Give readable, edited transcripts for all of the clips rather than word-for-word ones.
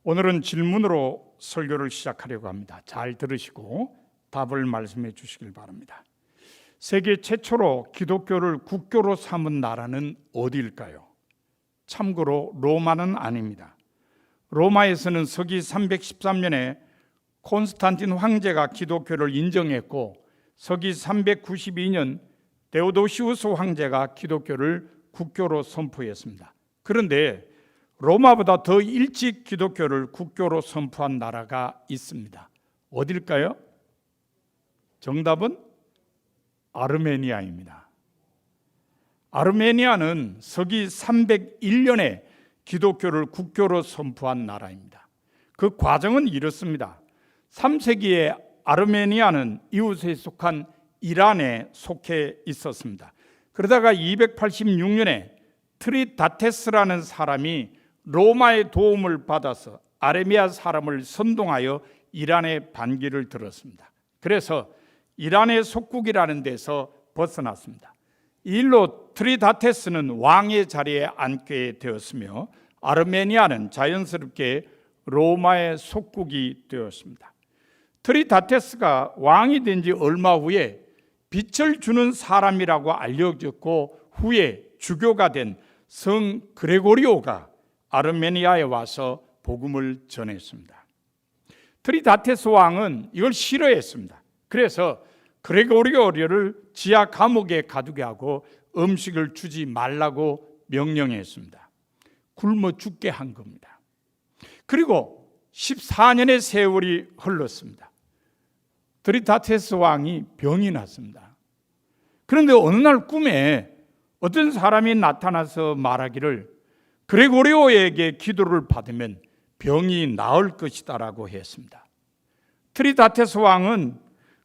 오늘은 질문으로 설교를 시작하려고 합니다. 잘 들으시고 답을 말씀해 주시길 바랍니다. 세계 최초로 기독교를 국교로 삼은 나라는 어디일까요? 참고로 로마는 아닙니다. 로마에서는 서기 313년에 콘스탄틴 황제가 기독교를 인정했고, 서기 392년 데오도시우스 황제가 기독교를 국교로 선포했습니다. 그런데 로마보다 더 일찍 기독교를 국교로 선포한 나라가 있습니다. 어딜까요? 정답은 아르메니아입니다. 아르메니아는 서기 301년에 기독교를 국교로 선포한 나라입니다. 그 과정은 이렇습니다. 3세기에 아르메니아는 이웃에 속한 이란에 속해 있었습니다. 그러다가 286년에 트리다테스라는 사람이 로마의 도움을 받아서 아르메니아 사람을 선동하여 이란의 반기를 들었습니다. 그래서 이란의 속국이라는 데서 벗어났습니다. 이 일로 트리다테스는 왕의 자리에 앉게 되었으며 아르메니아는 자연스럽게 로마의 속국이 되었습니다. 트리다테스가 왕이 된 지 얼마 후에 빛을 주는 사람이라고 알려졌고, 후에 주교가 된 성 그레고리오가 아르메니아에 와서 복음을 전했습니다. 트리다테스 왕은 이걸 싫어했습니다. 그래서 그레고리오를 지하 감옥에 가두게 하고 음식을 주지 말라고 명령했습니다. 굶어 죽게 한 겁니다. 그리고 14년의 세월이 흘렀습니다. 트리다테스 왕이 병이 났습니다. 그런데 어느 날 꿈에 어떤 사람이 나타나서 말하기를 그레고리오에게 기도를 받으면 병이 나을 것이다라고 했습니다. 트리다테스 왕은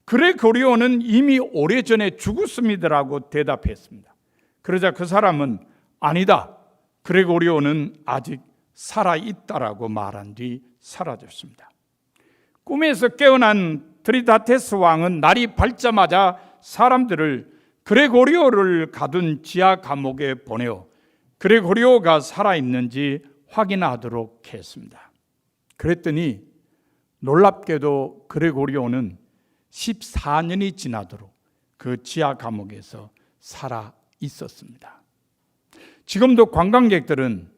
그레고리오는 이미 오래전에 죽었습니다라고 대답했습니다. 그러자 그 사람은 아니다, 그레고리오는 아직 살아있다라고 말한 뒤 사라졌습니다. 꿈에서 깨어난 트리다테스 왕은 날이 밝자마자 사람들을 그레고리오를 가둔 지하 감옥에 보내어 그레고리오가 살아있는지 확인하도록 했습니다. 그랬더니 놀랍게도 그레고리오는 14년이 지나도록 그 지하 감옥에서 살아 있었습니다. 지금도 관광객들은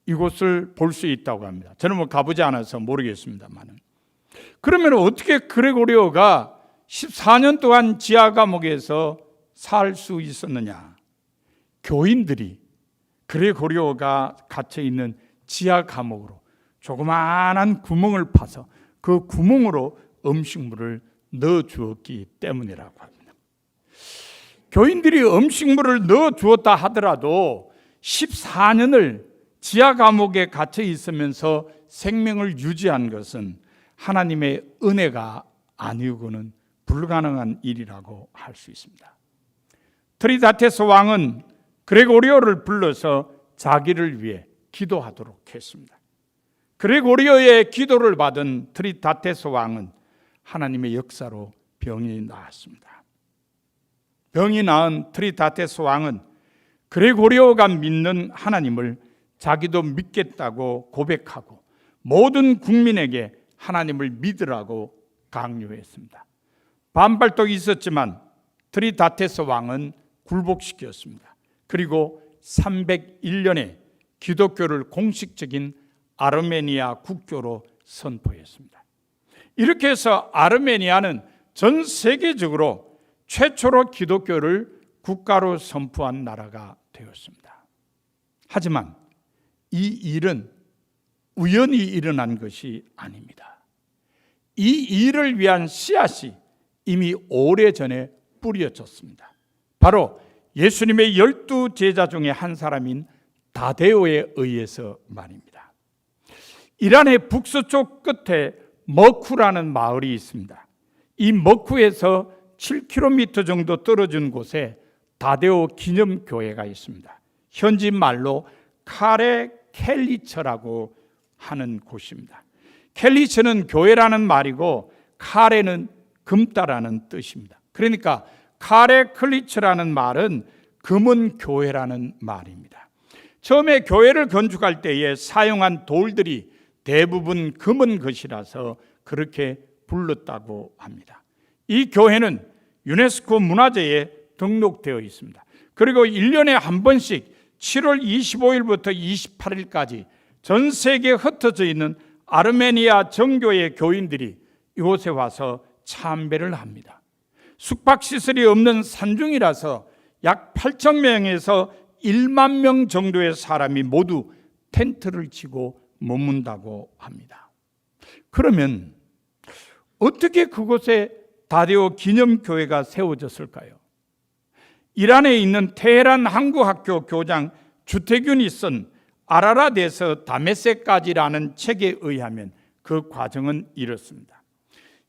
이곳을 볼 수 있다고 합니다. 저는 가보지 않아서 모르겠습니다만, 그러면 어떻게 그레고리오가 14년 동안 지하 감옥에서 살 수 있었느냐? 교인들이 그레고리오가 갇혀 있는 지하 감옥으로 조그마한 구멍을 파서 그 구멍으로 음식물을 넣어 주었기 때문이라고 합니다. 교인들이 음식물을 넣어 주었다 하더라도 14년을 지하 감옥에 갇혀 있으면서 생명을 유지한 것은 하나님의 은혜가 아니고는 불가능한 일이라고 할 수 있습니다. 트리다테스 왕은 그레고리오를 불러서 자기를 위해 기도하도록 했습니다. 그레고리오의 기도를 받은 트리다테스 왕은 하나님의 역사로 병이 나았습니다. 병이 나은 트리다테스 왕은 그레고리오가 믿는 하나님을 자기도 믿겠다고 고백하고 모든 국민에게 하나님을 믿으라고 강요했습니다. 반발도 있었지만 트리다테스 왕은 굴복시켰습니다. 그리고 301년에 기독교를 공식적인 아르메니아 국교로 선포했습니다. 이렇게 해서 아르메니아는 전 세계적으로 최초로 기독교를 국가로 선포한 나라가 되었습니다. 하지만 이 일은 우연히 일어난 것이 아닙니다. 이 일을 위한 씨앗이 이미 오래전에 뿌려졌습니다. 바로 예수님의 12 제자 중에 한 사람인 다데오에 의해서 말입니다. 이란의 북서쪽 끝에 머쿠라는 마을이 있습니다. 이 머쿠에서 7km 정도 떨어진 곳에 다데오 기념교회가 있습니다. 현지 말로 카레 켈리처라고 하는 곳입니다. 켈리처는 교회라는 말이고 카레는 금다라는 뜻입니다. 그러니까 카레 클리처라는 말은 금은 교회라는 말입니다. 처음에 교회를 건축할 때에 사용한 돌들이 대부분 검은 것이라서 그렇게 불렀다고 합니다. 이 교회는 유네스코 문화재에 등록되어 있습니다. 그리고 1년에 한 번씩 7월 25일부터 28일까지 전 세계에 흩어져 있는 아르메니아 정교회 교인들이 이곳에 와서 참배를 합니다. 숙박시설이 없는 산중이라서 약 8,000명에서 1만 명 정도의 사람이 모두 텐트를 치고 머문다고 합니다. 그러면 어떻게 그곳에 다데오 기념교회가 세워졌을까요? 이란에 있는 테헤란 한국학교 교장 주태균이 쓴 아라랏에서 다메섹까지라는 책에 의하면 그 과정은 이렇습니다.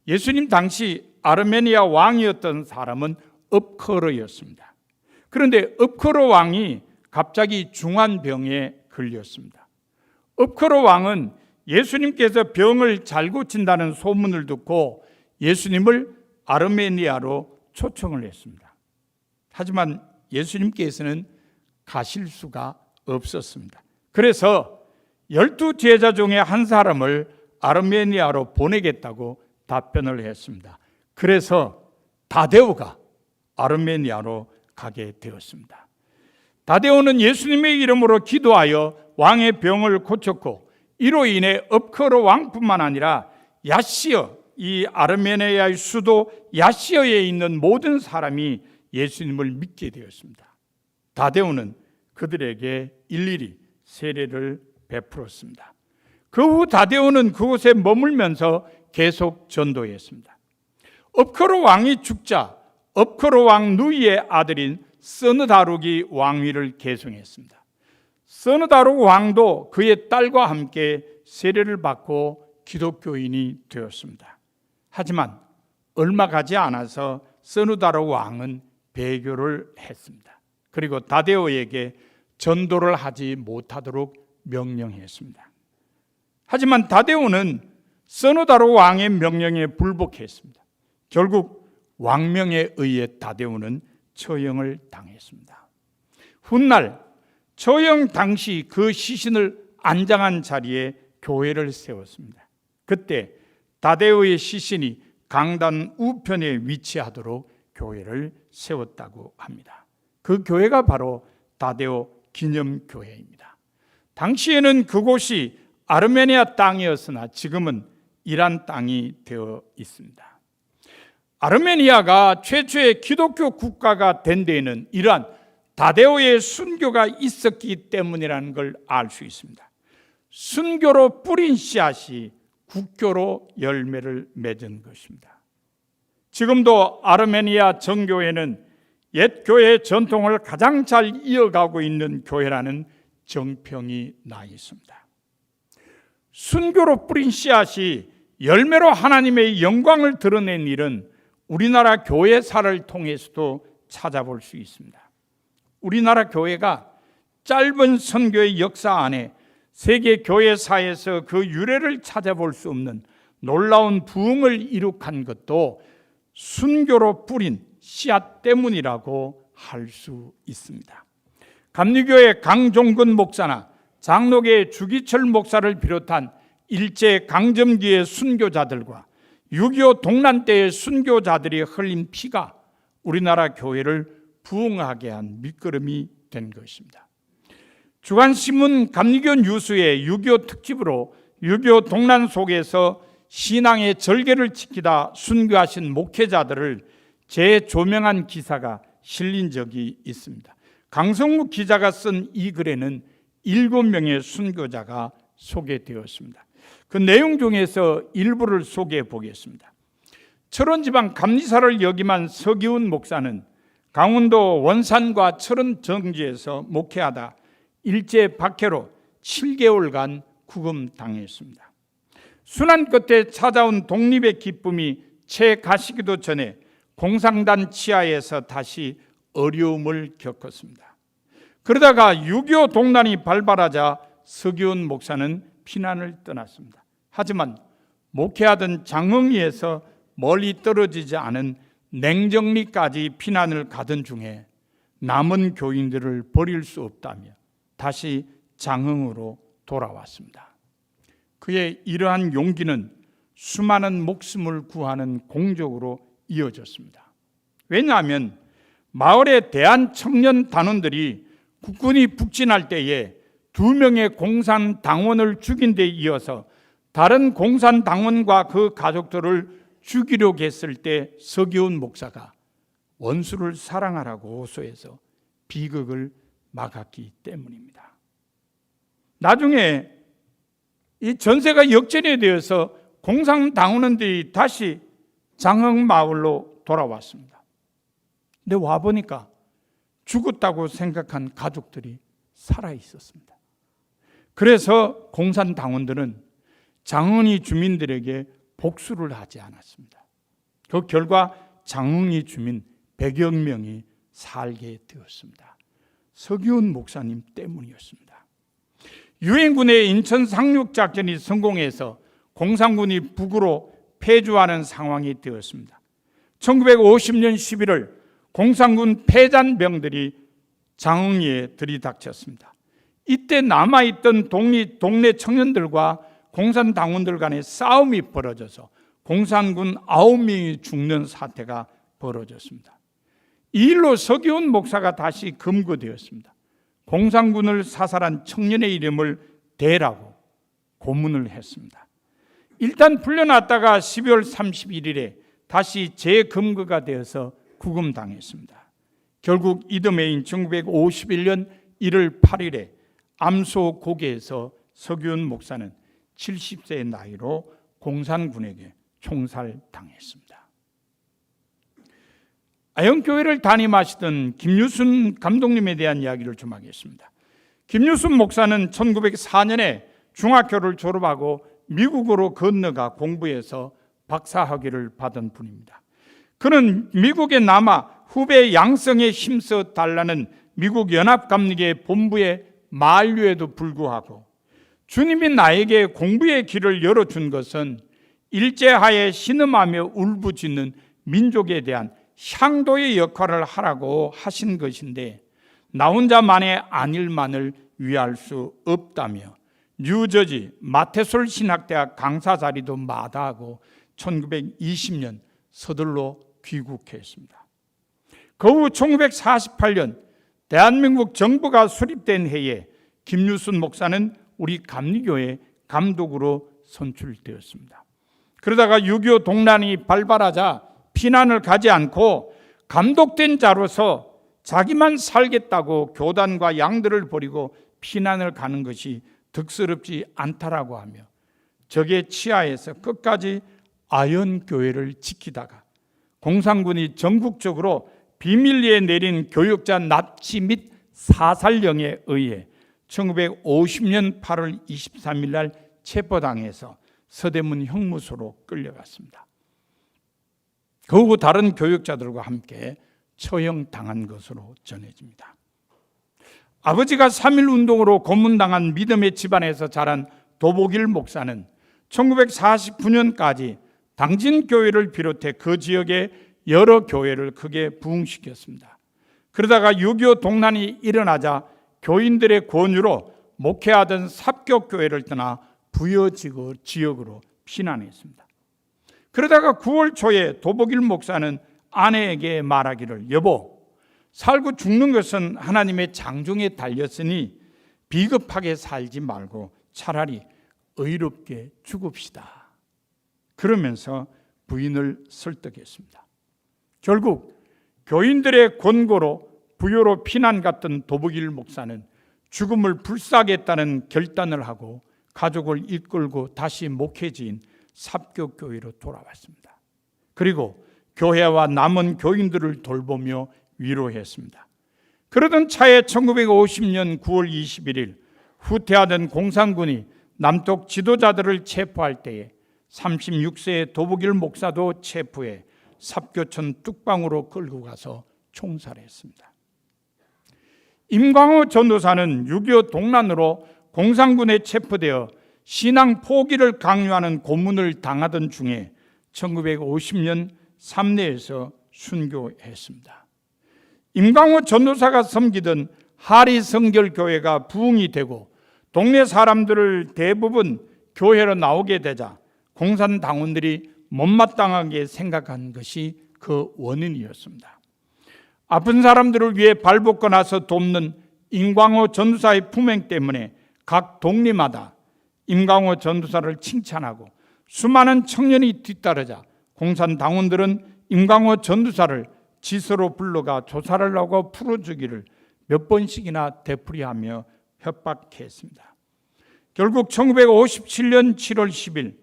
예수님 당시 아르메니아 왕이었던 사람은 읍커르였습니다. 그런데 읍커르 왕이 갑자기 중한 병에 걸렸습니다. 읍커르 왕은 예수님께서 병을 잘 고친다는 소문을 듣고 예수님을 아르메니아로 초청을 했습니다. 하지만 예수님께서는 가실 수가 없었습니다. 그래서 12제자 중에 한 사람을 아르메니아로 보내겠다고 답변을 했습니다. 그래서 다데오가 아르메니아로 가게 되었습니다. 다데오는 예수님의 이름으로 기도하여 왕의 병을 고쳤고 이로 인해 읍커르 왕뿐만 아니라 야시어, 이 아르메니아의 수도 야시어에 있는 모든 사람이 예수님을 믿게 되었습니다. 다데오는 그들에게 일일이 세례를 베풀었습니다. 그 후 다데오는 그곳에 머물면서 계속 전도했습니다. 읍커르 왕이 죽자 읍커르 왕 누이의 아들인 서느다룩이 왕위를 계승했습니다. 서느다룩 왕도 그의 딸과 함께 세례를 받고 기독교인이 되었습니다. 하지만 얼마 가지 않아서 서느다룩 왕은 배교를 했습니다. 그리고 다데오에게 전도를 하지 못하도록 명령했습니다. 하지만 다데오는 서느다룩 왕의 명령에 불복했습니다. 결국 왕명에 의해 다데오는 처형을 당했습니다. 훗날 처형 당시 그 시신을 안장한 자리에 교회를 세웠습니다. 그때 다데오의 시신이 강단 우편에 위치하도록 교회를 세웠다고 합니다. 그 교회가 바로 다데오 기념교회입니다. 당시에는 그곳이 아르메니아 땅이었으나 지금은 이란 땅이 되어 있습니다. 아르메니아가 최초의 기독교 국가가 된 데에는 이러한 다데오의 순교가 있었기 때문이라는 걸 알 수 있습니다. 순교로 뿌린 씨앗이 국교로 열매를 맺은 것입니다. 지금도 아르메니아 정교회는 옛 교회의 전통을 가장 잘 이어가고 있는 교회라는 정평이 나 있습니다. 순교로 뿌린 씨앗이 열매로 하나님의 영광을 드러낸 일은 우리나라 교회사를 통해서도 찾아볼 수 있습니다. 우리나라 교회가 짧은 선교의 역사 안에 세계 교회사에서 그 유래를 찾아볼 수 없는 놀라운 부흥을 이룩한 것도 순교로 뿌린 씨앗 때문이라고 할 수 있습니다. 감리교회 강종근 목사나 장로계 주기철 목사를 비롯한 일제 강점기의 순교자들과 6.25 동란 때의 순교자들이 흘린 피가 우리나라 교회를 부흥하게 한 밑거름이 된 것입니다. 주간신문 감리교 뉴스의 6.25 특집으로 6.25 동란 속에서 신앙의 절개를 지키다 순교하신 목회자들을 재조명한 기사가 실린 적이 있습니다. 강성욱 기자가 쓴 이 글에는 7명의 순교자가 소개되었습니다. 그 내용 중에서 일부를 소개해 보겠습니다. 철원지방 감리사를 역임한 서기훈 목사는 강원도 원산과 철원 정지에서 목회하다 일제 박해로 7개월간 구금당했습니다. 순환 끝에 찾아온 독립의 기쁨이 채 가시기도 전에 공산당 치하에서 다시 어려움을 겪었습니다. 그러다가 6.25 동란이 발발하자 서기훈 목사는 피난을 떠났습니다. 하지만 목회하던 장흥리에서 멀리 떨어지지 않은 냉정리까지 피난을 가던 중에 남은 교인들을 버릴 수 없다며 다시 장흥으로 돌아왔습니다. 그의 이러한 용기는 수많은 목숨을 구하는 공적으로 이어졌습니다. 왜냐하면 마을의 대한 청년 단원들이 국군이 북진할 때에 2명의 공산당원을 죽인 데 이어서 다른 공산당원과 그 가족들을 죽이려고 했을 때 서기훈 목사가 원수를 사랑하라고 호소해서 비극을 막았기 때문입니다. 나중에 이 전세가 역전이 되어서 공산당원들이 다시 장흥마을로 돌아왔습니다. 근데 와보니까 죽었다고 생각한 가족들이 살아있었습니다. 그래서 공산당원들은 장흥리 주민들에게 복수를 하지 않았습니다. 그 결과 장흥리 주민 100여 명이 살게 되었습니다. 서기훈 목사님 때문이었습니다. 유엔군의 인천 상륙작전이 성공해서 공산군이 북으로 패주하는 상황이 되었습니다. 1950년 11월 공산군 패잔병들이 장흥리에 들이닥쳤습니다. 이때 남아있던 동네 청년들과 공산당원들 간의 싸움이 벌어져서 공산군 9명이 죽는 사태가 벌어졌습니다. 이 일로 서기훈 목사가 다시 검거되었습니다. 공산군을 사살한 청년의 이름을 대라고 고문을 했습니다. 일단 풀려났다가 12월 31일에 다시 재검거가 되어서 구금당했습니다. 결국 이듬해인 1951년 1월 8일에 암소 고개에서 서기훈 목사는 70세의 나이로 공산군에게 총살당했습니다. 아영교회를 담임하시던 김유순 감독님에 대한 이야기를 좀 하겠습니다. 김유순 목사는 1904년에 중학교를 졸업하고 미국으로 건너가 공부해서 박사학위를 받은 분입니다. 그는 미국에 남아 후배 양성에 힘써 달라는 미국 연합감리교 본부의 만류에도 불구하고 주님이 나에게 공부의 길을 열어준 것은 일제하에 신음하며 울부짖는 민족에 대한 향도의 역할을 하라고 하신 것인데 나 혼자만의 안일만을 위할 수 없다며 뉴저지 마테솔 신학대학 강사 자리도 마다하고 1920년 서둘러 귀국했습니다. 그 후 1948년 대한민국 정부가 수립된 해에 김유순 목사는 우리 감리교회 감독으로 선출되었습니다. 그러다가 6.25 동란이 발발하자 피난을 가지 않고 감독된 자로서 자기만 살겠다고 교단과 양들을 버리고 피난을 가는 것이 득스럽지 않다라고 하며 적의 치하에서 끝까지 아연교회를 지키다가 공산군이 전국적으로 비밀리에 내린 교역자 납치 및 사살령에 의해 1950년 8월 23일 날 체포당해서 서대문 형무소로 끌려갔습니다. 그 후 다른 교역자들과 함께 처형당한 것으로 전해집니다. 아버지가 3.1운동으로 고문당한 믿음의 집안에서 자란 도보길 목사는 1949년까지 당진교회를 비롯해 그 지역의 여러 교회를 크게 부흥시켰습니다. 그러다가 6.25 동란이 일어나자 교인들의 권유로 목회하던 삽교교회를 떠나 부여 지역으로 피난했습니다. 그러다가 9월 초에 도보길 목사는 아내에게 말하기를 여보, 살고 죽는 것은 하나님의 장중에 달렸으니 비겁하게 살지 말고 차라리 의롭게 죽읍시다. 그러면서 부인을 설득했습니다. 결국 교인들의 권고로 부여로 피난 갔던 도보길 목사는 죽음을 불사하겠다는 결단을 하고 가족을 이끌고 다시 목회지인 삽교교회로 돌아왔습니다. 그리고 교회와 남은 교인들을 돌보며 위로했습니다. 그러던 차에 1950년 9월 21일 후퇴하던 공산군이 남쪽 지도자들을 체포할 때에 36세의 도보길 목사도 체포해 삽교촌 뚝방으로 끌고 가서 총살했습니다. 임광호 전도사는 6.25 동란으로 공산군에 체포되어 신앙 포기를 강요하는 고문을 당하던 중에 1950년 삼내에서 순교했습니다. 임광호 전도사가 섬기던 하리성결교회가 부흥이 되고 동네 사람들을 대부분 교회로 나오게 되자 공산당원들이 못마땅하게 생각한 것이 그 원인이었습니다. 아픈 사람들을 위해 발벗고 나서 돕는 임광호 전도사의 품행 때문에 각 동리마다 임광호 전도사를 칭찬하고 수많은 청년이 뒤따르자 공산당원들은 임광호 전도사를 지서로 불러가 조사를 하고 풀어주기를 몇 번씩이나 되풀이하며 협박했습니다. 결국 1957년 7월 10일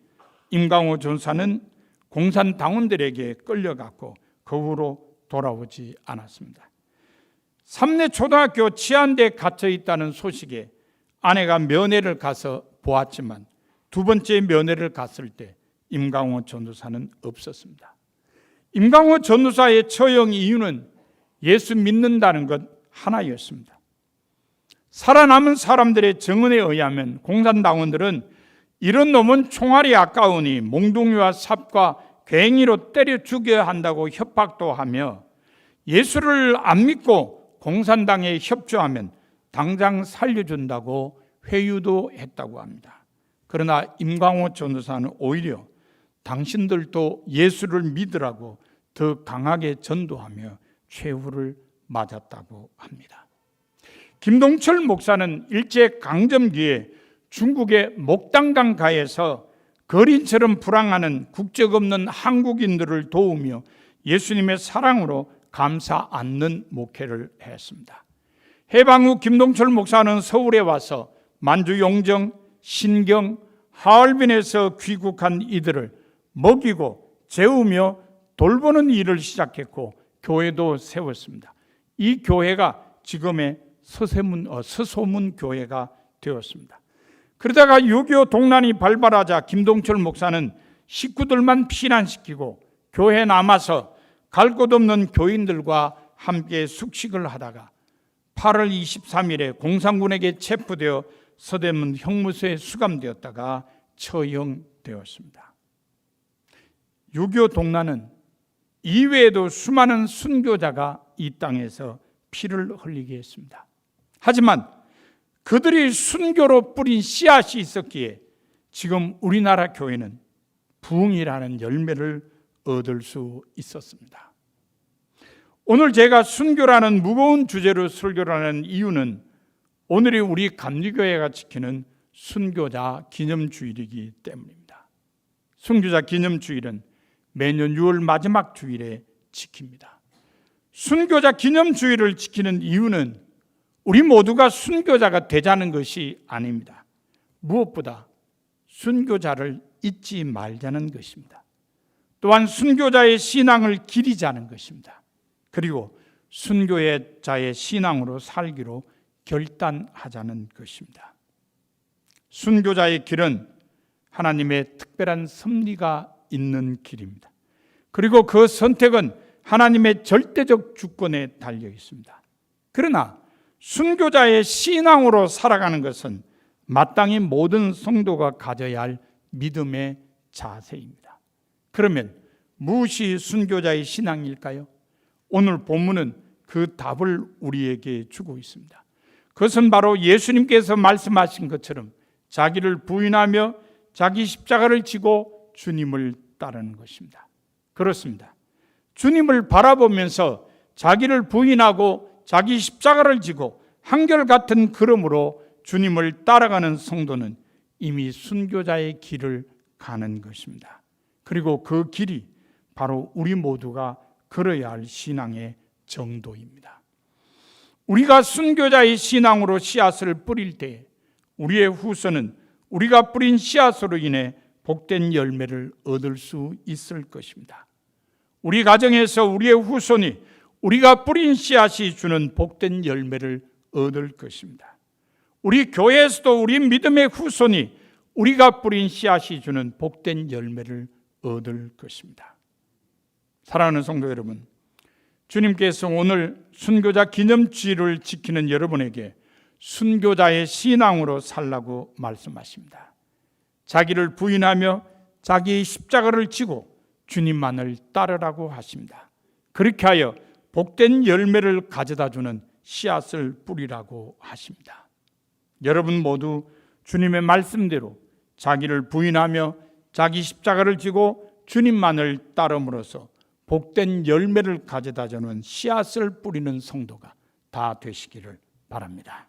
임광호 전사는 공산당원들에게 끌려갔고 그 후로 돌아오지 않았습니다. 삼내 초등학교 치안대에 갇혀 있다는 소식에 아내가 면회를 가서 보았지만 두 번째 면회를 갔을 때 임광호 전도사는 없었습니다. 임광호 전도사의 처형 이유는 예수 믿는다는 것 하나였습니다. 살아남은 사람들의 증언에 의하면 공산당원들은 이런 놈은 총알이 아까우니 몽둥이와 삽과 괭이로 때려 죽여야 한다고 협박도 하며 예수를 안 믿고 공산당에 협조하면 당장 살려준다고 회유도 했다고 합니다. 그러나 임광호 전도사는 오히려 당신들도 예수를 믿으라고 더 강하게 전도하며 최후를 맞았다고 합니다. 김동철 목사는 일제강점기에 중국의 목단강가에서 거린처럼 불황하는 국적 없는 한국인들을 도우며 예수님의 사랑으로 감사 안는 목회를 했습니다. 해방 후 김동철 목사는 서울에 와서 만주 용정, 신경, 하얼빈에서 귀국한 이들을 먹이고 재우며 돌보는 일을 시작했고 교회도 세웠습니다. 이 교회가 지금의 서소문 교회가 되었습니다. 그러다가 6.25 동란이 발발하자 김동철 목사는 식구들만 피난시키고 교회에 남아서 갈 곳 없는 교인들과 함께 숙식을 하다가 8월 23일에 공산군에게 체포되어 서대문 형무소에 수감되었다가 처형되었습니다. 6.25 동란은 이외에도 수많은 순교자가 이 땅에서 피를 흘리게 했습니다. 하지만 그들이 순교로 뿌린 씨앗이 있었기에 지금 우리나라 교회는 부흥이라는 열매를 얻을 수 있었습니다. 오늘 제가 순교라는 무거운 주제로 설교를 하는 이유는 오늘이 우리 감리교회가 지키는 순교자 기념주일이기 때문입니다. 순교자 기념주일은 매년 6월 마지막 주일에 지킵니다. 순교자 기념주일을 지키는 이유는 우리 모두가 순교자가 되자는 것이 아닙니다. 무엇보다 순교자를 잊지 말자는 것입니다. 또한 순교자의 신앙을 기리자는 것입니다. 그리고 순교자의 신앙으로 살기로 결단하자는 것입니다. 순교자의 길은 하나님의 특별한 섭리가 있는 길입니다. 그리고 그 선택은 하나님의 절대적 주권에 달려 있습니다. 그러나 순교자의 신앙으로 살아가는 것은 마땅히 모든 성도가 가져야 할 믿음의 자세입니다. 그러면 무엇이 순교자의 신앙일까요? 오늘 본문은 그 답을 우리에게 주고 있습니다. 그것은 바로 예수님께서 말씀하신 것처럼 자기를 부인하며 자기 십자가를 지고 주님을 따르는 것입니다. 그렇습니다. 주님을 바라보면서 자기를 부인하고 자기 십자가를 지고 한결같은 걸음으로 주님을 따라가는 성도는 이미 순교자의 길을 가는 것입니다. 그리고 그 길이 바로 우리 모두가 걸어야 할 신앙의 정도입니다. 우리가 순교자의 신앙으로 씨앗을 뿌릴 때 우리의 후손은 우리가 뿌린 씨앗으로 인해 복된 열매를 얻을 수 있을 것입니다. 우리 가정에서 우리의 후손이 우리가 뿌린 씨앗이 주는 복된 열매를 얻을 것입니다. 우리 교회에서도 우리 믿음의 후손이 우리가 뿌린 씨앗이 주는 복된 열매를 얻을 것입니다. 사랑하는 성도 여러분, 주님께서 오늘 순교자 기념주일을 지키는 여러분에게 순교자의 신앙으로 살라고 말씀하십니다. 자기를 부인하며 자기의 십자가를 지고 주님만을 따르라고 하십니다. 그렇게 하여 복된 열매를 가져다주는 씨앗을 뿌리라고 하십니다. 여러분 모두 주님의 말씀대로 자기를 부인하며 자기 십자가를 지고 주님만을 따름으로써 복된 열매를 가져다 주는 씨앗을 뿌리는 성도가 다 되시기를 바랍니다.